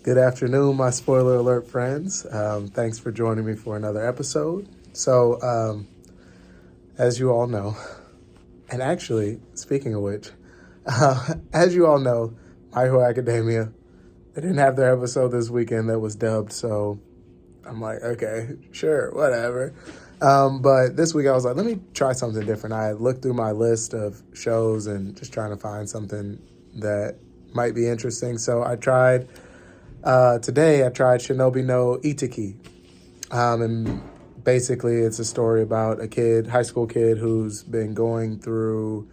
Good afternoon, my spoiler alert friends. Thanks for joining me for another episode. As you all know, and actually, speaking of which, as you all know, My Hero Academia, they didn't have their episode this weekend that was dubbed, so I'm like, okay, sure, whatever. But this week I was like, let me try something different. I looked through my list of shows and just trying to find something that might be interesting. So today I tried Shinobi no Ittoki. And basically it's a story about a kid, high school kid, who's been going through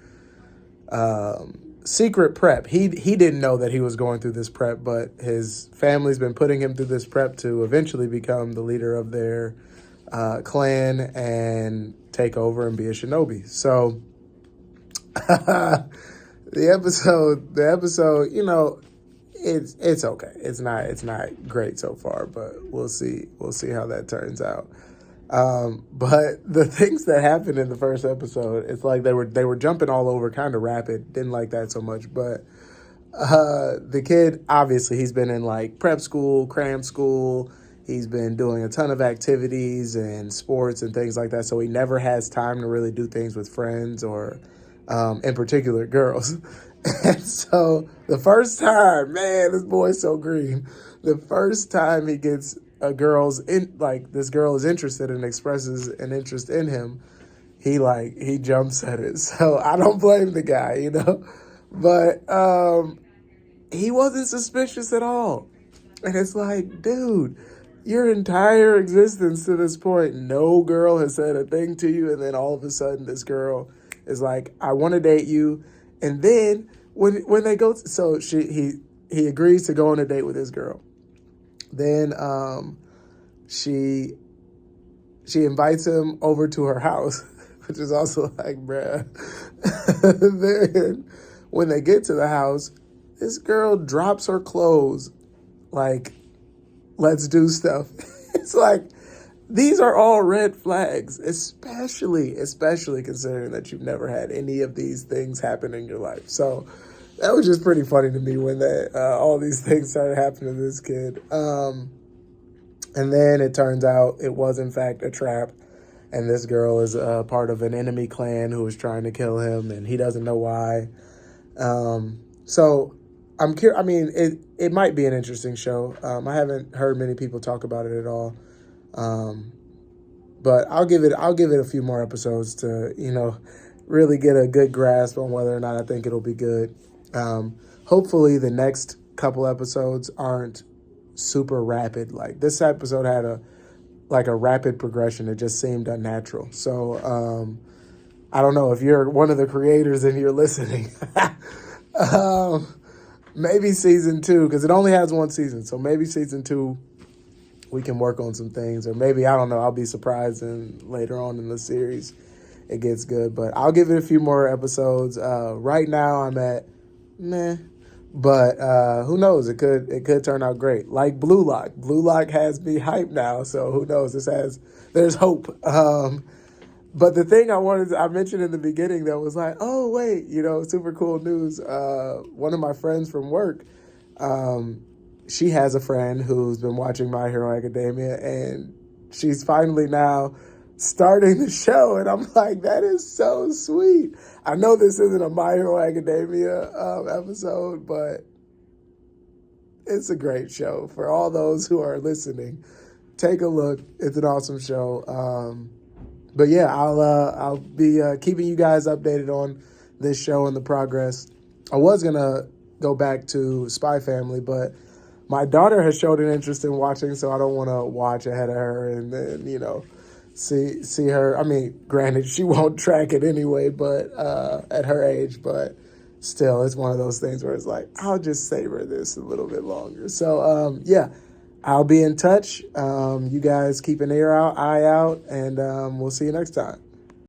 secret prep. He didn't know that he was going through this prep, but his family's been putting him through this prep to eventually become the leader of their clan and take over and be a shinobi. So the episode, it's okay. It's not great so far, but we'll see how that turns out. But the things that happened in the first episode, it's like they were jumping all over, kind of rapid. Didn't like that so much. But the kid, obviously, he's been in like prep school, cram school. He's been doing a ton of activities and sports and things like that. So he never has time to really do things with friends or, in particular, girls. And so the first time, man, this boy's so green. The first time he gets this girl is interested and expresses an interest in him, he jumps at it. So I don't blame the guy, but he wasn't suspicious at all. And it's like, dude, your entire existence to this point, no girl has said a thing to you, and then all of a sudden this girl is like, I want to date you. And then when they go, he agrees to go on a date with this girl. Then she invites him over to her house, which is also like, bruh. Then when they get to the house, this girl drops her clothes, like, let's do stuff. It's like, these are all red flags, especially considering that you've never had any of these things happen in your life. So that was just pretty funny to me when all these things started happening to this kid. And then it turns out it was, in fact, a trap. And this girl is part of an enemy clan who is trying to kill him, and he doesn't know why. So I'm curious. I mean, it might be an interesting show. I haven't heard many people talk about it at all. But I'll give it a few more episodes to, really get a good grasp on whether or not I think it'll be good. Hopefully the next couple episodes aren't super rapid. Like this episode had a rapid progression. It just seemed unnatural. So, I don't know if you're one of the creators and you're listening, maybe season 2, because it only has one season. So maybe season 2, we can work on some things, or maybe, I don't know, I'll be surprised and later on in the series it gets good. But I'll give it a few more episodes. Right now I'm at meh, but who knows? It could turn out great. Like Blue Lock. Blue Lock has me hyped now, so who knows? There's hope. But the thing I mentioned in the beginning that was like, oh wait, super cool news. One of my friends from work, she has a friend who's been watching My Hero Academia, and she's finally now starting the show, and I'm like, that is so sweet. I know this isn't a My Hero Academia episode, but it's a great show. For all those who are listening, take a look. It's an awesome show. But yeah, I'll be keeping you guys updated on this show and the progress. I was gonna go back to Spy Family, but my daughter has showed an interest in watching, so I don't want to watch ahead of her and then see her. I mean, granted, she won't track it anyway, but at her age, but still, it's one of those things where it's like, I'll just savor this a little bit longer. So yeah, I'll be in touch. You guys keep an eye out, and we'll see you next time.